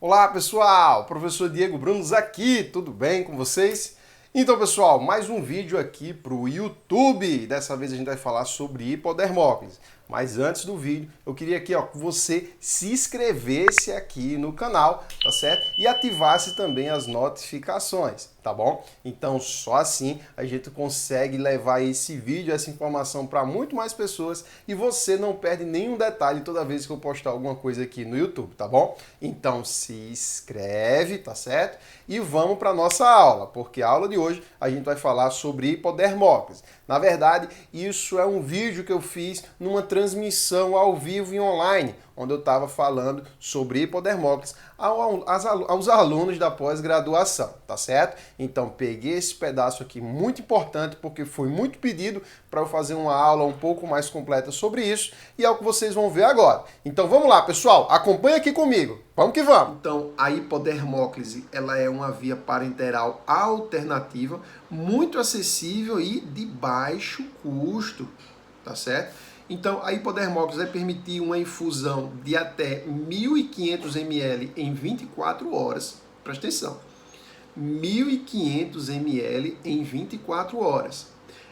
Olá pessoal, professor Diego Brunos aqui, tudo bem com vocês? Então pessoal, mais um vídeo aqui para o YouTube. Dessa vez a gente vai falar sobre hipodermólise. Mas antes do vídeo, eu queria aqui que você se inscrevesse aqui no canal, tá certo? E ativasse também as notificações, tá bom? Então só assim a gente consegue levar esse vídeo, essa informação para muito mais pessoas e você não perde nenhum detalhe toda vez que eu postar alguma coisa aqui no YouTube, tá bom? Então se inscreve, tá certo? E vamos para nossa aula, porque a aula de hoje a gente vai falar sobre hipodermólise. Na verdade, isso é um vídeo que eu fiz numa transmissão ao vivo e online, onde eu estava falando sobre hipodermólise aos alunos da pós-graduação, tá certo? Então peguei esse pedaço aqui muito importante porque foi muito pedido para eu fazer uma aula um pouco mais completa sobre isso e é o que vocês vão ver agora. Então vamos lá, pessoal, acompanha aqui comigo. Vamos que vamos! Então, a hipodermólise, ela é uma via parenteral alternativa, muito acessível e de baixo custo, tá certo? Então, a hipodermólise vai permitir uma infusão de até 1.500 ml em 24 horas. Presta atenção. 1.500 ml em 24 horas.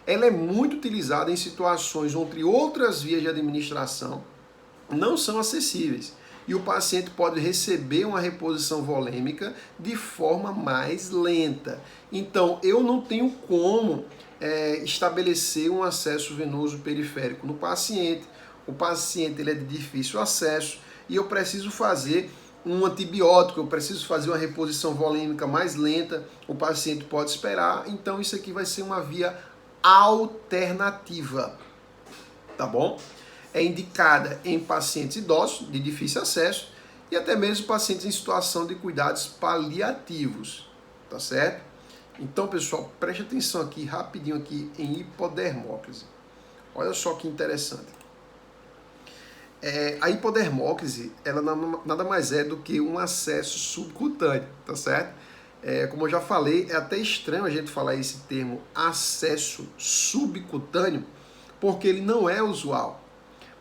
Ela é muito utilizada em situações onde outras vias de administração não são acessíveis. E o paciente pode receber uma reposição volêmica de forma mais lenta. Então, eu não tenho como estabelecer um acesso venoso periférico no paciente. O paciente ele é de difícil acesso e eu preciso fazer um antibiótico, eu preciso fazer uma reposição volêmica mais lenta, o paciente pode esperar, então isso aqui vai ser uma via alternativa, tá bom? É indicada em pacientes idosos de difícil acesso e até mesmo pacientes em situação de cuidados paliativos, tá certo? Então, pessoal, preste atenção aqui, rapidinho aqui em hipodermólise. Olha só que interessante. A hipodermólise, ela nada mais é do que um acesso subcutâneo, tá certo? Como eu já falei, é até estranho a gente falar esse termo acesso subcutâneo, porque ele não é usual.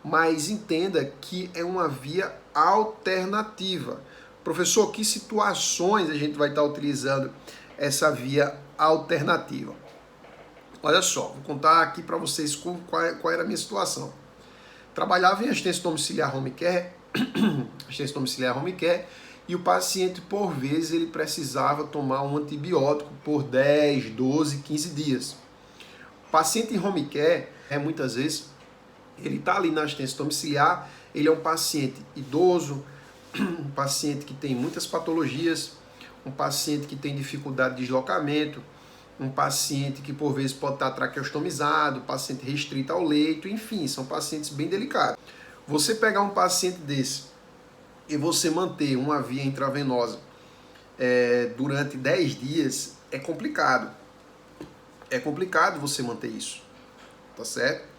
Mas entenda que é uma via alternativa. Professor, que situações a gente vai estar utilizando essa via alternativa? Olha só, vou contar aqui para vocês qual era a minha situação. Trabalhava em assistência domiciliar home care, e o paciente, por vezes, ele precisava tomar um antibiótico por 10, 12, 15 dias. O paciente em home care, muitas vezes, ele está ali na assistência domiciliar, ele é um paciente idoso, um paciente que tem muitas patologias, um paciente que tem dificuldade de deslocamento, um paciente que por vezes pode estar traqueostomizado, paciente restrito ao leito, enfim, são pacientes bem delicados. Você pegar um paciente desse e você manter uma via intravenosa durante 10 dias é complicado. É complicado você manter isso, tá certo?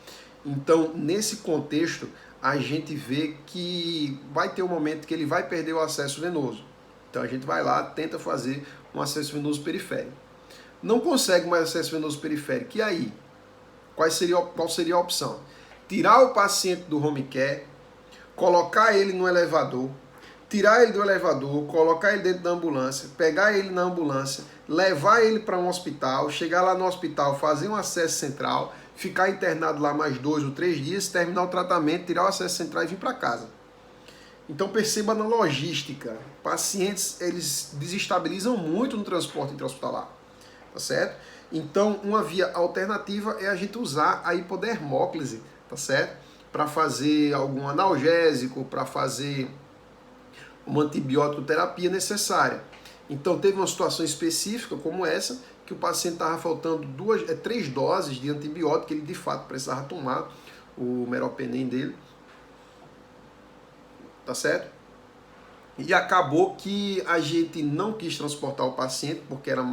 Então, nesse contexto, a gente vê que vai ter um momento que ele vai perder o acesso venoso. Então, a gente vai lá, tenta fazer um acesso venoso periférico. Não consegue mais acesso venoso periférico. E aí? Qual seria a opção? Tirar o paciente do home care, colocar ele no elevador, tirar ele do elevador, colocar ele dentro da ambulância, pegar ele na ambulância, levar ele para um hospital, chegar lá no hospital, fazer um acesso central, ficar internado lá mais 2 ou 3 dias, terminar o tratamento, tirar o acesso central e vir para casa. Então perceba na logística, pacientes eles desestabilizam muito no transporte intra-hospitalar, tá certo? Então uma via alternativa é a gente usar a hipodermólise, tá certo? Para fazer algum analgésico, para fazer uma antibiótico terapia necessária. Então teve uma situação específica como essa, que o paciente estava faltando 3 doses de antibiótico, que ele de fato precisava tomar, o meropenem dele, tá certo? E acabou que a gente não quis transportar o paciente, porque era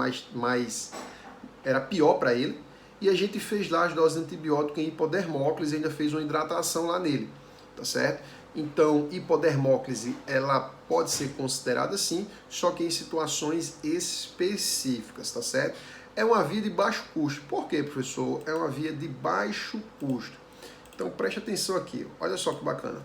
pior para ele, e a gente fez lá as doses de antibiótico em hipodermólise e ainda fez uma hidratação lá nele, tá certo? Então, hipodermólise, ela pode ser considerada sim, só que em situações específicas, tá certo? É uma via de baixo custo. Por quê, professor? É uma via de baixo custo. Então, preste atenção aqui. Olha só que bacana.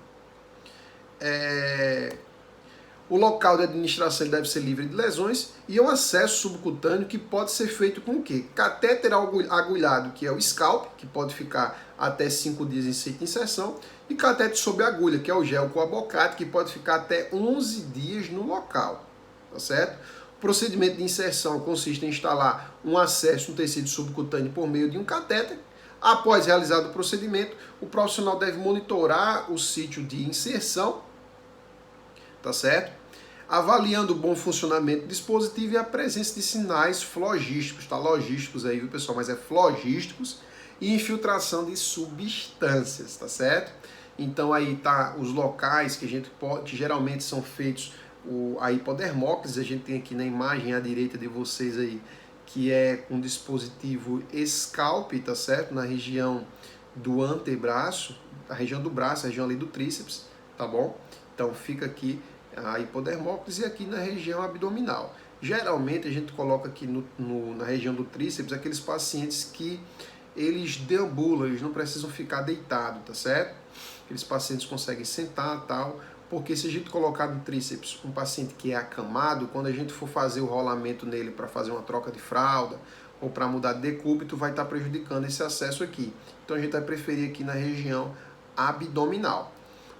O local de administração ele deve ser livre de lesões e o acesso subcutâneo que pode ser feito com o quê? Catéter agulhado, que é o scalp, que pode ficar até 5 dias em sítio de inserção, e catéter sob agulha, que é o gel com abocate, que pode ficar até 11 dias no local, tá certo? O procedimento de inserção consiste em instalar um acesso no tecido subcutâneo por meio de um catéter. Após realizado o procedimento, o profissional deve monitorar o sítio de inserção, tá certo? Avaliando o bom funcionamento do dispositivo e a presença de sinais flogísticos, tá? Logísticos aí, viu, pessoal? Mas é flogísticos e infiltração de substâncias, tá certo? Então aí tá os locais que geralmente são feitos a hipodermóclise. A gente tem aqui na imagem à direita de vocês aí, que é um dispositivo scalp, tá certo? Na região do antebraço, a região do braço, a região ali do tríceps, tá bom? Então fica aqui a hipodermóclise e aqui na região abdominal. Geralmente a gente coloca aqui na região do tríceps aqueles pacientes que eles deambulam, eles não precisam ficar deitados, tá certo? Aqueles pacientes conseguem sentar e tal, porque se a gente colocar no tríceps um paciente que é acamado, quando a gente for fazer o rolamento nele para fazer uma troca de fralda ou para mudar de decúbito, vai estar prejudicando esse acesso aqui. Então a gente vai preferir aqui na região abdominal.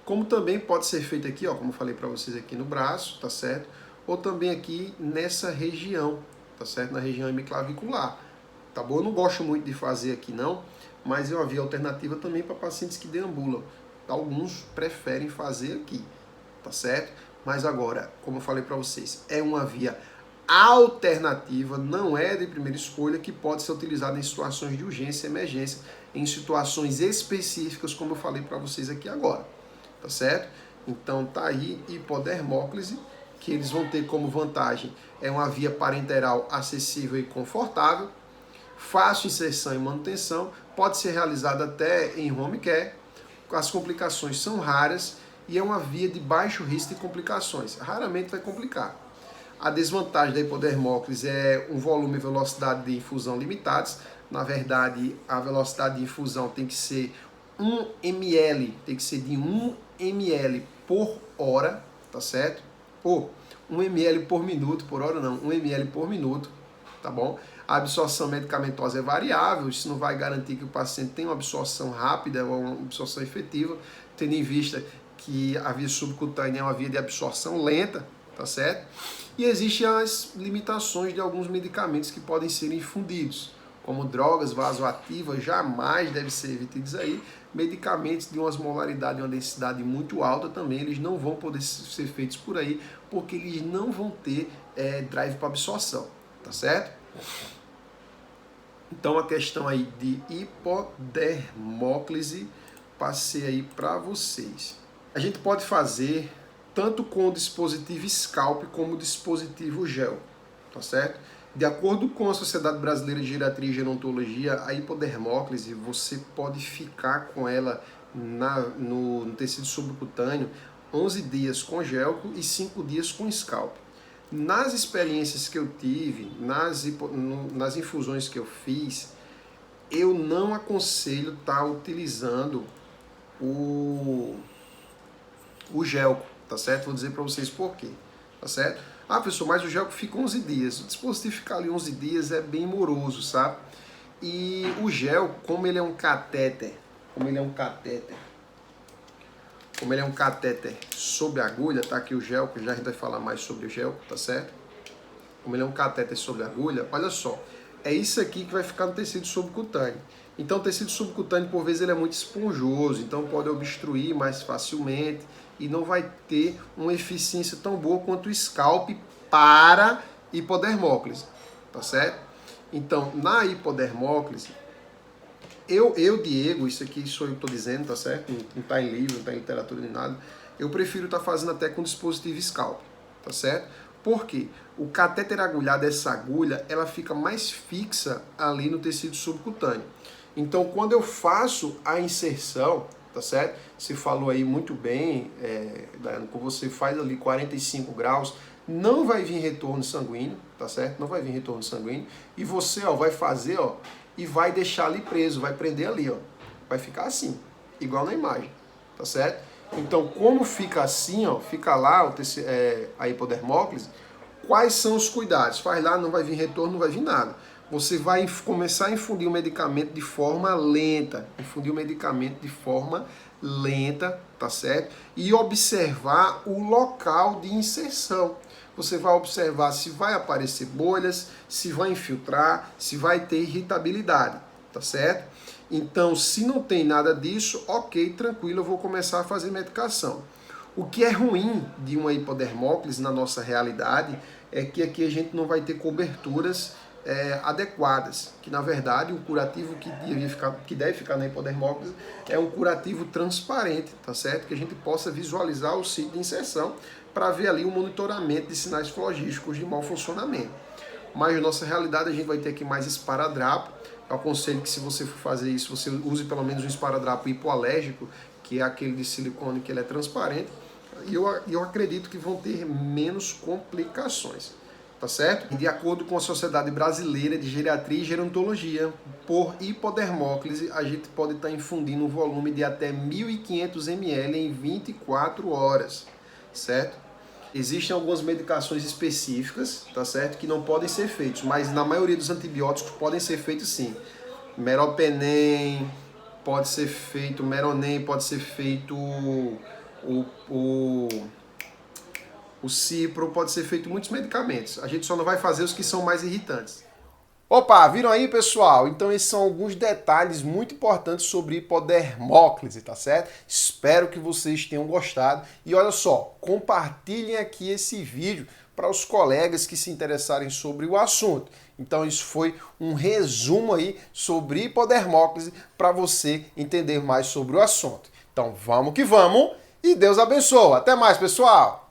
Como também pode ser feito aqui, ó, como eu falei para vocês aqui no braço, tá certo? Ou também aqui nessa região, tá certo? Na região hemiclavicular, tá bom? Eu não gosto muito de fazer aqui não, mas é uma via alternativa também para pacientes que deambulam. Alguns preferem fazer aqui, tá certo? Mas agora, como eu falei para vocês, é uma via alternativa, não é de primeira escolha, que pode ser utilizada em situações de urgência e emergência, em situações específicas, como eu falei para vocês aqui agora, tá certo? Então tá aí hipodermóclise, que eles vão ter como vantagem, é uma via parenteral acessível e confortável, fácil inserção e manutenção, pode ser realizada até em home care, as complicações são raras e é uma via de baixo risco de complicações, raramente vai complicar. A desvantagem da hipodermóclise é um volume e velocidade de infusão limitados. Na verdade, a velocidade de infusão tem que ser 1 ml, tem que ser de 1 ml por hora, tá certo? Ou 1 ml por minuto, por hora não, 1 ml por minuto, tá bom? A absorção medicamentosa é variável, isso não vai garantir que o paciente tenha uma absorção rápida ou uma absorção efetiva, tendo em vista que a via subcutânea é uma via de absorção lenta, tá certo? E existem as limitações de alguns medicamentos que podem ser infundidos, como drogas vasoativas, jamais devem ser evitados aí. Medicamentos de uma osmolaridade e uma densidade muito alta também, eles não vão poder ser feitos por aí, porque eles não vão ter drive para absorção, tá certo? Então a questão aí de hipodermóclise, passei aí para vocês. A gente pode fazer tanto com o dispositivo scalp como o dispositivo gel, tá certo? De acordo com a Sociedade Brasileira de Geriatria e Gerontologia, a hipodermóclise, você pode ficar com ela no tecido subcutâneo 11 dias com gel e 5 dias com scalp. Nas experiências que eu tive, nas infusões que eu fiz, eu não aconselho estar utilizando o gelco, tá certo? Vou dizer para vocês por quê, tá certo? Ah, professor, mas o gelco fica 11 dias. O dispositivo ficar ali 11 dias é bem moroso, sabe? E o gel, como ele é um catéter sobre agulha, tá aqui o gel, que já a gente vai falar mais sobre o gel, tá certo? Como ele é um catéter sobre agulha, olha só, é isso aqui que vai ficar no tecido subcutâneo. Então o tecido subcutâneo, por vezes, ele é muito esponjoso, então pode obstruir mais facilmente e não vai ter uma eficiência tão boa quanto o scalp para hipodermóclise, tá certo? Então, na hipodermóclise, Diego, isso aqui sou eu que estou dizendo, tá certo? Não está em livro, não está em literatura nem nada. Eu prefiro estar fazendo até com dispositivo scalp, tá certo? Por quê? O catéter agulhado, essa agulha, ela fica mais fixa ali no tecido subcutâneo. Então, quando eu faço a inserção, tá certo? Você falou aí muito bem, Daiane, quando você faz ali 45 graus, não vai vir retorno sanguíneo, tá certo? Não vai vir retorno sanguíneo. E você, ó, vai fazer, ó, e vai deixar ali preso, vai prender ali, ó. Vai ficar assim, igual na imagem, tá certo? Então, como fica assim, ó, fica lá a hipodermóclise, quais são os cuidados? Faz lá, não vai vir retorno, não vai vir nada. Você vai começar a infundir o medicamento de forma lenta, tá certo? E observar o local de inserção. Você vai observar se vai aparecer bolhas, se vai infiltrar, se vai ter irritabilidade, tá certo? Então, se não tem nada disso, ok, tranquilo, eu vou começar a fazer medicação. O que é ruim de uma hipodermóclise na nossa realidade é que aqui a gente não vai ter coberturas adequadas, que na verdade o curativo que deve ficar na hipodermóclise é um curativo transparente, tá certo? Que a gente possa visualizar o sítio de inserção para ver ali o monitoramento de sinais flogísticos de mau funcionamento. Mas na nossa realidade a gente vai ter aqui mais esparadrapo. Eu aconselho que se você for fazer isso, você use pelo menos um esparadrapo hipoalérgico, que é aquele de silicone que ele é transparente, e eu acredito que vão ter menos complicações, tá certo? E de acordo com a Sociedade Brasileira de Geriatria e Gerontologia, por hipodermóclise, a gente pode estar infundindo um volume de até 1.500 ml em 24 horas, certo? Existem algumas medicações específicas, tá certo, que não podem ser feitos, mas na maioria dos antibióticos podem ser feitos sim. Meropenem, pode ser feito, Meronem, pode ser feito o Cipro, pode ser feito muitos medicamentos. A gente só não vai fazer os que são mais irritantes. Opa, viram aí, pessoal? Então esses são alguns detalhes muito importantes sobre hipodermóclise, tá certo? Espero que vocês tenham gostado. E olha só, compartilhem aqui esse vídeo para os colegas que se interessarem sobre o assunto. Então isso foi um resumo aí sobre hipodermóclise para você entender mais sobre o assunto. Então vamos que vamos e Deus abençoe. Até mais, pessoal!